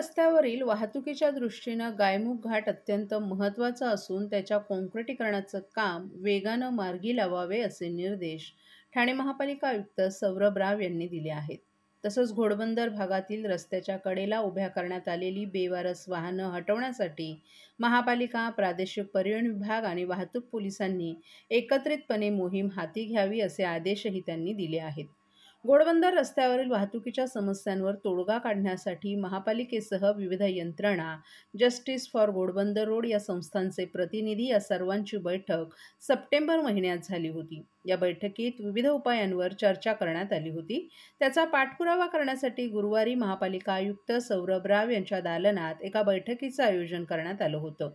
रस्त्यावरील वाहतुकीच्या दृष्टीनं गायमुख घाट अत्यंत महत्त्वाचा असून त्याच्या काँक्रिटीकरणाचं काम वेगानं मार्गी लावावे असे निर्देश ठाणे महापालिका आयुक्त सौरभ राव यांनी दिले आहेत. तसंच घोडबंदर भागातील रस्त्याच्या कडेला उभ्या करण्यात आलेली बेवारस वाहनं हटवण्यासाठी महापालिका, प्रादेशिक परिवहन विभाग आणि वाहतूक पोलिसांनी एकत्रितपणे मोहीम हाती घ्यावी असे आदेशही त्यांनी दिले आहेत. घोडबंदर रस्त्यावरील वाहतुकीच्या समस्यांवर तोडगा काढण्यासाठी महापालिकेसह विविध यंत्रणा, जस्टिस फॉर घोडबंदर रोड या संस्थांचे प्रतिनिधी या सर्वांची बैठक सप्टेंबर महिन्यात झाली होती. या बैठकीत विविध उपायांवर चर्चा करण्यात आली होती. त्याचा पाठपुरावा करण्यासाठी गुरुवारी महापालिका आयुक्त सौरभ राव यांच्या दालनात एका बैठकीचं आयोजन करण्यात आलं होतं.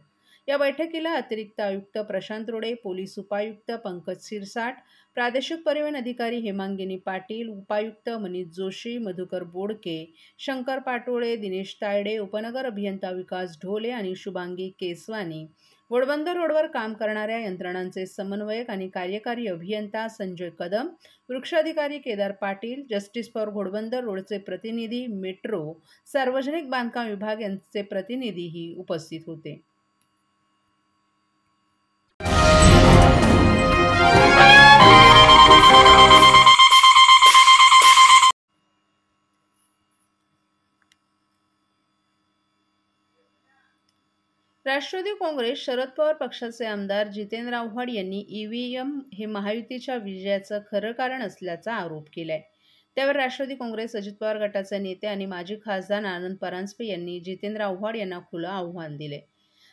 या बैठकीला अतिरिक्त आयुक्त प्रशांत रोडे, पोलीस उपायुक्त पंकज सिरसाट, प्रादेशिक परिवहन अधिकारी हेमांगिनी पाटील, उपायुक्त मनीष जोशी, मधुकर बोडके, शंकर पाटोळे, दिनेश तायडे, उपनगर अभियंता विकास ढोले आणि शुभांगी केसवानी, घोडबंदर रोडवर काम करणाऱ्या यंत्रणांचे समन्वयक आणि कार्यकारी अभियंता संजय कदम, वृक्षाधिकारी केदार पाटील, जस्टिस फॉर घोडबंदर रोडचे प्रतिनिधी, मेट्रो, सार्वजनिक बांधकाम विभाग यांचे प्रतिनिधीही उपस्थित होते. राष्ट्रवादी काँग्रेस शरद पवार पक्षाचे आमदार जितेंद्र आव्हाड यांनी ईव्हीएम हे महायुतीच्या विजयाचं खरं कारण असल्याचा आरोप केलाय. त्यावर राष्ट्रवादी काँग्रेस अजित पवार गटाचे नेते आणि माजी खासदार आनंद परांजपे यांनी जितेंद्र आव्हाड यांना खुलं आव्हान दिले.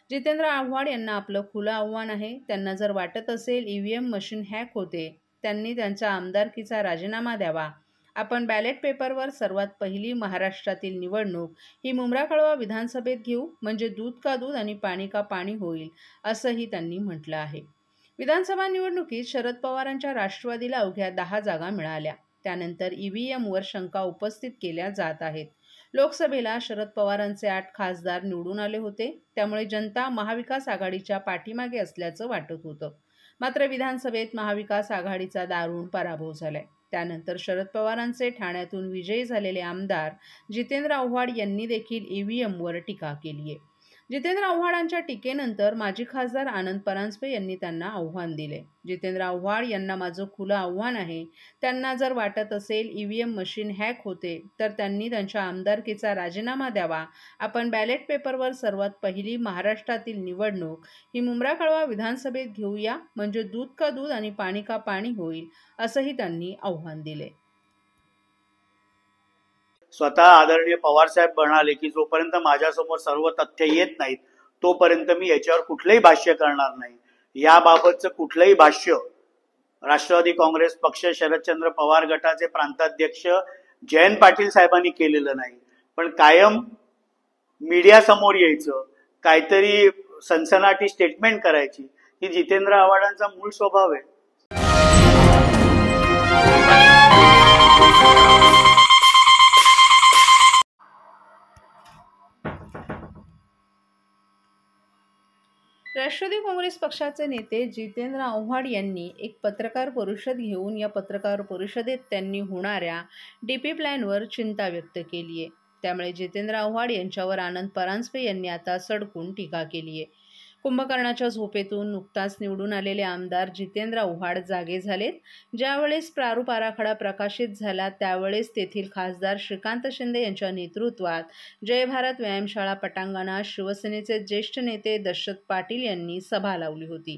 जितेंद्र आव्हाड यांना आपलं खुलं आव्हान आहे. त्यांना जर वाटत असेल ईव्हीएम मशीन हॅक होते, त्यांनी त्यांच्या आमदारकीचा राजीनामा द्यावा. आपण बॅलेट पेपरवर सर्वात पहिली महाराष्ट्रातील निवडणूक ही मुंब्रा कळवा विधानसभेत घेऊ, म्हणजे दूध का दूध आणि पाणी का पाणी होईल, असंही त्यांनी म्हटलं आहे. विधानसभा निवडणुकीत शरद पवारांच्या राष्ट्रवादीला अवघ्या 10 जागा मिळाल्या. त्यानंतर ईव्हीएमवर शंका उपस्थित केल्या जात आहेत. लोकसभेला शरद पवारांचे 8 खासदार निवडून आले होते. त्यामुळे जनता महाविकास आघाडीच्या पाठीमागे असल्याचं वाटत होतं. मात्र विधानसभेत महाविकास आघाडीचा दारुण पराभव झालाय. त्यानंतर शरद पवारांचे ठाण्यातून विजयी झालेले आमदार जितेंद्र आव्हाड यांनी देखील ईव्हीएमवर टीका केली आहे. जितेंद्र आव्हाडांच्या टीकेनंतर माजी खासदार आनंद परांजपे यांनी त्यांना आव्हान दिले. जितेंद्र आव्हाड यांना माझं खुलं आव्हान आहे. त्यांना जर वाटत असेल ईव्हीएम मशीन हॅक होते, तर त्यांनी त्यांच्या आमदारकीचा राजीनामा द्यावा. आपण बॅलेट पेपरवर सर्वात पहिली महाराष्ट्रातील निवडणूक ही मुंब्रा कळवा विधानसभेत घेऊया, म्हणजे दूध का दूध आणि पाणी का पाणी होईल, असंही त्यांनी आव्हान दिले. स्वतः आदरणीय पवार साहेब म्हणाले की जोपर्यंत माझ्यासमोर सर्व तथ्य येत नाहीत तोपर्यंत मी याच्यावर कुठलंही भाष्य करणार नाही. याबाबतचं कुठलंही भाष्य राष्ट्रवादी काँग्रेस पक्ष शरदचंद्र पवार गटाचे प्रांताध्यक्ष जयंत पाटील साहेबांनी केलेलं नाही. पण कायम मीडिया समोर यायचं, काहीतरी सनसनाटी स्टेटमेंट करायची, ही जितेंद्र आव्हाडांचा मूळ स्वभाव आहे. राष्ट्रवादी काँग्रेस पक्षाचे नेते जितेंद्र आव्हाड यांनी एक पत्रकार परिषद घेऊन या पत्रकार परिषदेत त्यांनी होणाऱ्या डीपी प्लॅनवर चिंता व्यक्त केली आहे. त्यामुळे जितेंद्र आव्हाड यांच्यावर आनंद परांजपे यांनी आता सडकून टीका केली आहे. कुंभकर्णाच्या झोपेतून नुकताच निवडून आलेले आमदार जितेंद्र आव्हाड जागे झालेत. ज्यावेळेस प्रारूप आराखडा प्रकाशित झाला त्यावेळेस तेथील खासदार श्रीकांत शिंदे यांच्या नेतृत्वात जय भारत व्यायामशाळा पटांगणात शिवसेनेचे ज्येष्ठ नेते दशरथ पाटील यांनी सभा लावली होती.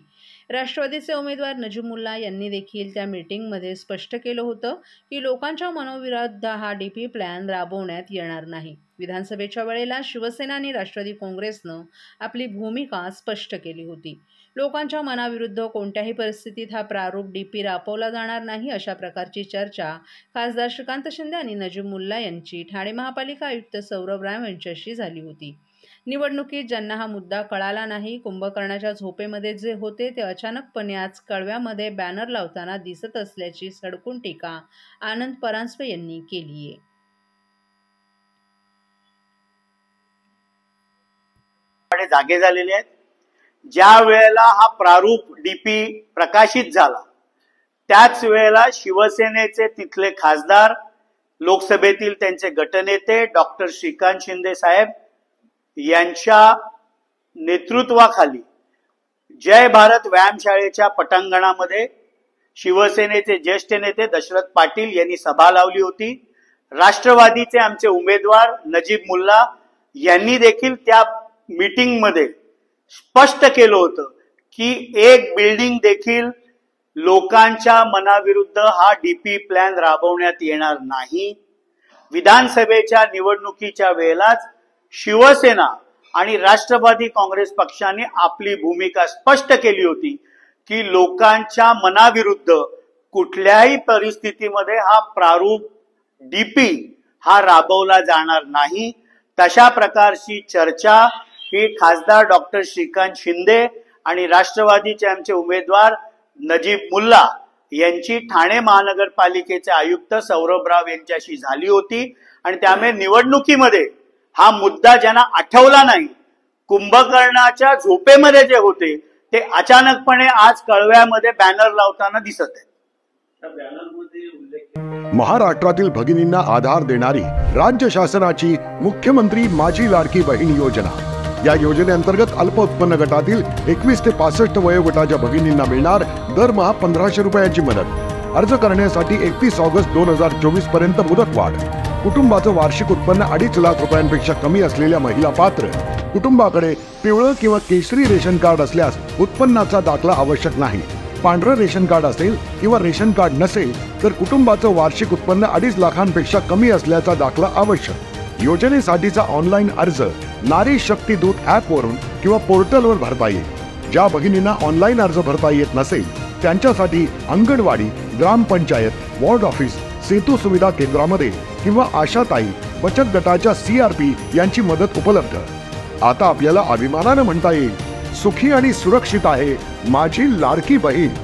राष्ट्रवादीचे उमेदवार नजीमुल्ला यांनी देखील त्या मीटिंगमध्ये स्पष्ट केलं होतं की लोकांच्या मनोविरुद्ध हा डीपी प्लॅन राबवण्यात येणार नाही. विधानसभेच्या वेळेला शिवसेना आणि राष्ट्रवादी काँग्रेसनं आपली भूमिका स्पष्ट केली होती. लोकांच्या मनाविरुद्ध कोणत्याही परिस्थितीत हा प्रारूप डीपी राबवला जाणार नाही, अशा प्रकारची चर्चा खासदार श्रीकांत शिंदे आणि नजीमुल्ला यांची ठाणे महापालिका आयुक्त सौरभ राव यांच्याशी झाली होती. निवडणुकीत ज्यांना हा मुद्दा कळाला नाही, कुंभकर्णाच्या झोपेमध्ये जे होते ते अचानकपणे आज कळव्यामध्ये बॅनर लावताना दिसत असल्याची सडकून टीका आनंद परांजपे यांनी केली आहे. जागे झालेले आहेत. ज्या वेळेला हा प्रारूप डीपी प्रकाशित झाला त्याच वेळेला शिवसेनेचे तिथले खासदार, लोकसभेतील त्यांचे गटनेते डॉक्टर श्रीकांत शिंदे साहेब यांच्या नेतृत्वाखाली जय भारत व्यायामशाळेच्या पटांगणामध्ये शिवसेनेचे ज्येष्ठ नेते दशरथ पाटील यांनी सभा लावली होती. राष्ट्रवादीचे आमचे उमेदवार नजीब मुल्ला यांनी देखील त्या मीटिंगमध्ये स्पष्ट केलं होतं की एक बिल्डिंग देखील लोकांच्या मनाविरुद्ध हा डीपी प्लॅन राबवण्यात येणार नाही. विधानसभेच्या निवडणुकीच्या वेळेलाच शिवसेना आणि राष्ट्रवादी काँग्रेस पक्षाने आपली भूमिका स्पष्ट केली होती की लोकांच्या मनाविरुद्ध कुठल्याही परिस्थितीमध्ये हा प्रारूप डीपी हा राबवला जाणार नाही. तशा प्रकारची चर्चा ही खासदार डॉक्टर श्रीकांत शिंदे आणि राष्ट्रवादीचे आमचे उमेदवार नजीब मुल्ला यांची ठाणे महानगरपालिकेचे आयुक्त सौरभ राव यांच्याशी झाली होती. आणि त्यामुळे निवडणुकीमध्ये हा मुद्दा ज्यांना आठवला नाही, कुंभकर्णाच्या झोपेमध्ये जे होते ते अचानकपणे आज कळव्यामध्ये बॅनर लावताना दिसत आहे. महाराष्ट्रातील भगिनींना आधार देणारी राज्य शासनाची मुख्यमंत्री माझी लाडकी बहीण योजना. या योजनेअंतर्गत अल्प उत्पन्न गटातील 21 ते 65 वयोगटाच्या भगिनींना मिळणार दरमहा 1500 रुपयांची मदत. अर्ज करण्यासाठी 31 ऑगस्ट 2024 पर्यंत मुदतवाढ. कुटुंबाचं वार्षिक उत्पन्न 2.5 लाख रुपयांपेक्षा कमी असलेल्या महिला पात्र. कुटुंबाकडे पिवळं किंवा केशरी रेशन कार्ड असल्यास उत्पन्नाचा दाखला आवश्यक नाही. पांढरं रेशन कार्ड असेल किंवा रेशन कार्ड नसेल तर कुटुंबाचं वार्षिक उत्पन्न 2.5 लाखांपेक्षा कमी असल्याचा दाखला आवश्यक. योजनेसाठीचा ऑनलाईन अर्ज नारी शक्ती दूत ॲप वरून किंवा पोर्टलवर भरता येईल. ज्या भगिनींना ऑनलाईन अर्ज भरता येत नसेल त्यांच्यासाठी अंगणवाडी, ग्रामपंचायत, वॉर्ड ऑफिस, सेतू सुविधा केंद्रामध्ये किंवा आशाताई बचत गटाच्या CRP यांची मदत उपलब्ध. आता आपल्याला अभिमानानं म्हणता येईल, सुखी आणि सुरक्षित आहे माझी लाडकी बहीण.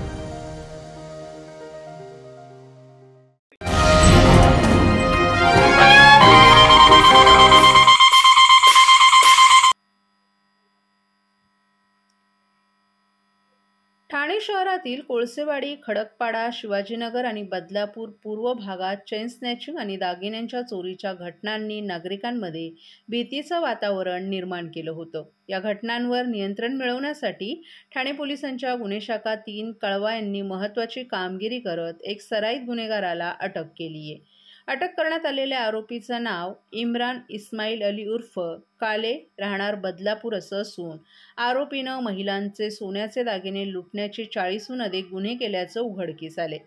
ठाणे शहरातील कोळसेवाडी, खडकपाडा, शिवाजीनगर आणि बदलापूर पूर्व भागात चेन स्नॅचिंग आणि दागिन्यांच्या चोरीच्या घटनांनी नागरिकांमध्ये भीतीचं वातावरण निर्माण केलं होतं. या घटनांवर नियंत्रण मिळवण्यासाठी ठाणे पोलिसांच्या गुन्हे शाखा 3 कळवा यांनी महत्त्वाची कामगिरी करत एक सराईत गुन्हेगाराला अटक केली आहे. अटक करण्यात आलेल्या आरोपीचं नाव इम्रान इस्माईल अली उर्फ काले, राहणार बदलापूर असं असून आरोपीनं महिलांचे सोन्याचे दागिने लुटण्याचे 40हून अधिक गुन्हे केल्याचं उघडकीस आले.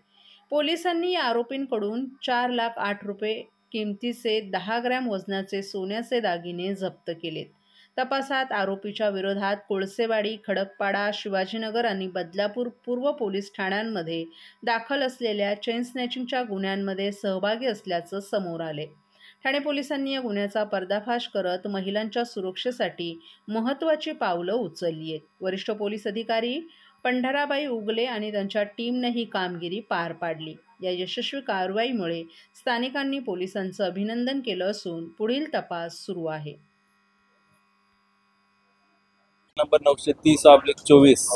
पोलिसांनी या आरोपींकडून 4,08,000 रुपये किमतीचे 10 ग्रॅम वजनाचे सोन्याचे दागिने जप्त केलेत. तपासात आरोपीच्या विरोधात कोळसेवाडी, खडकपाडा, शिवाजीनगर आणि बदलापूर पूर्व पोलीस ठाण्यांमध्ये दाखल असलेल्या चेन स्नॅचिंगच्या गुन्ह्यांमध्ये सहभागी असल्याचं समोर आले. ठाणे पोलिसांनी या गुन्ह्याचा पर्दाफाश करत महिलांच्या सुरक्षेसाठी महत्त्वाची पावलं उचलली आहेत. वरिष्ठ पोलीस अधिकारी पंढराबाई उगले आणि त्यांच्या टीमने ही कामगिरी पार पाडली. या यशस्वी कारवाईमुळे स्थानिकांनी पोलिसांचं अभिनंदन केलं असून पुढील तपास सुरू आहे. नंबर 930/24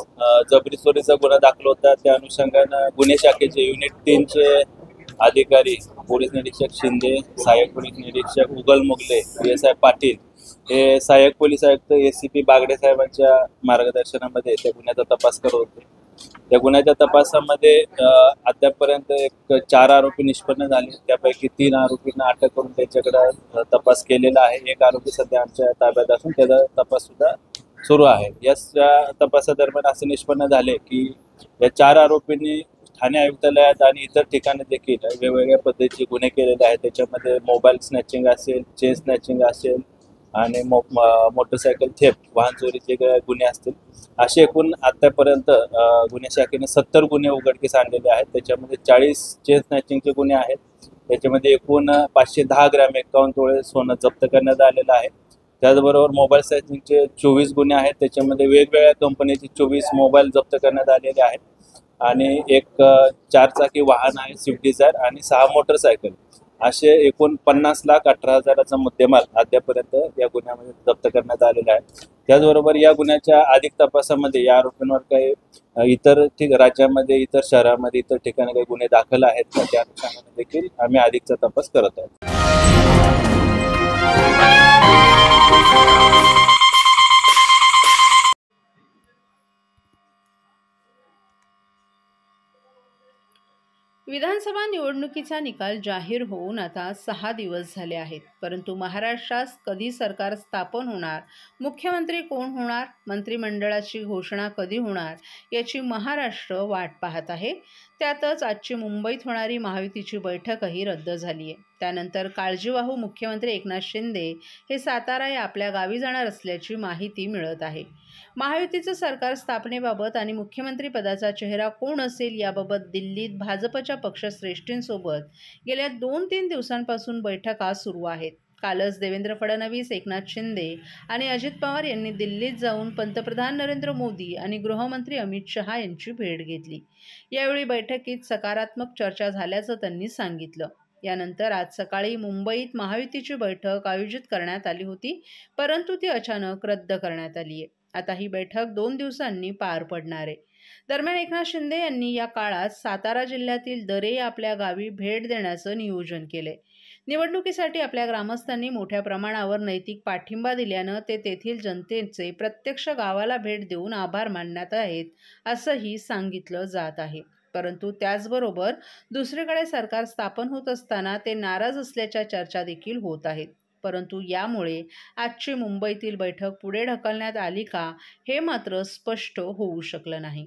जबरी चोरीचा गुन्हा दाखल होता. त्या अनुषंगानं गुन्हे शाखेचे युनिट 3चे अधिकारी पोलीस निरीक्षक शिंदे, सहाय्यक पोलीस निरीक्षक उगल मुगले, PSI पाटील हे सहाय्यक पोलीस आयुक्त ACP बागडे साहेबांच्या मार्गदर्शनामध्ये त्या गुन्ह्याचा तपास करत होते. त्या गुन्ह्याच्या तपासामध्ये अद्यापपर्यंत एक 4 आरोपी निष्पन्न झाले. त्यापैकी 3 आरोपींना अटक करून त्यांच्याकडे तपास केलेला आहे. एक आरोपी सध्या आमच्या ताब्यात असून त्याचा तपास सुद्धा सुरू आहे. या तपासादरम्यान असे निष्पन्न झाले की या 4 आरोपींनी ठाणे आयुक्तालयात आणि इतर ठिकाणी देखील वेगवेगळ्या पद्धतीचे गुन्हे केलेले आहेत. त्याच्यामध्ये मोबाईल स्नॅचिंग असेल, चेन स्नॅचिंग असेल आणि मोटरसायकल थेफ्ट, वाहन चोरीचे गुन्हे असतील. असे एकूण आतापर्यंत गुन्हे शाखेने 70 गुन्हे उघडकीस आणलेले आहेत. त्याच्यामध्ये 40 चेन स्नॅचिंगचे गुन्हे आहेत. त्याच्यामध्ये एकूण 510 ग्रॅम 51 तोळे सोनं जप्त करण्यात आलेलं आहे. त्याचबरोबर मोबाईल स्नॅचिंगचे 24 गुन्हे आहेत. त्याच्यामध्ये वेगवेगळ्या कंपनीचे 24 मोबाईल जप्त करण्यात आलेले आहेत आणि एक 4 चाकी वाहन आहे स्विफ्ट डिझायर आणि 6 मोटरसायकल, असे एकूण 50,18,000चा मुद्देमाल अद्यापर्यंत या गुन्ह्यामध्ये जप्त करण्यात आलेला आहे. त्याचबरोबर या गुन्ह्याच्या अधिक तपासामध्ये या आरोपींवर काही इतर राज्यामध्ये, इतर शहरामध्ये, इतर ठिकाणी काही गुन्हे दाखल आहेत त्या अनुषंगाने देखील आम्ही अधिकचा तपास करत आहोत. विधानसभा निवडणुकीचा निकाल जाहीर होऊन आता 6 दिवस झाले आहेत, परंतु महाराष्ट्रात कधी सरकार स्थापन होणार, मुख्यमंत्री कोण होणार, मंत्रिमंडळाची घोषणा कधी होणार याची महाराष्ट्र वाट पाहत आहे. त्यातच आजची मुंबईत होणारी महायुतीची बैठकही रद्द झाली आहे. त्यानंतर काळजीवाहू मुख्यमंत्री एकनाथ शिंदे हे सातारा या आपल्या गावी जाणार असल्याची माहिती मिळत आहे. महायुतीचं सरकार स्थापनेबाबत आणि मुख्यमंत्री पदाचा चेहरा कोण असेल याबाबत दिल्लीत भाजपच्या पक्षश्रेष्ठींसोबत गेल्या 2-3 दिवसांपासून बैठका सुरू आहेत. कालच देवेंद्र फडणवीस, एकनाथ शिंदे आणि अजित पवार यांनी दिल्लीत जाऊन पंतप्रधान नरेंद्र मोदी आणि गृहमंत्री अमित शहा यांची भेट घेतली. यावेळी बैठकीत सकारात्मक चर्चा झाल्याचं त्यांनी सांगितलं. यानंतर आज सकाळी मुंबईत महायुतीची बैठक आयोजित करण्यात आली होती, परंतु ती अचानक रद्द करण्यात आली आहे. आता ही बैठक 2 दिवसांनी पार पडणार आहे. दरम्यान एकनाथ शिंदे यांनी या काळात सातारा जिल्ह्यातील दरे या आपल्या गावी भेट देण्याचं नियोजन केलंय. निवडणुकीसाठी आपल्या ग्रामस्थांनी मोठ्या प्रमाणावर नैतिक पाठिंबा दिल्यानं ते तेथील जनतेचे प्रत्यक्ष गावाला भेट देऊन आभार मानण्यात आहेत असंही सांगितलं जात आहे. परंतु त्याचबरोबर दुसरीकडे सरकार स्थापन होत असताना ते नाराज असल्याच्या चर्चा देखील होत आहेत. परंतु यामुळे आजची मुंबईतील बैठक पुढे ढकलण्यात आली का हे मात्र स्पष्ट होऊ शकलं नाही.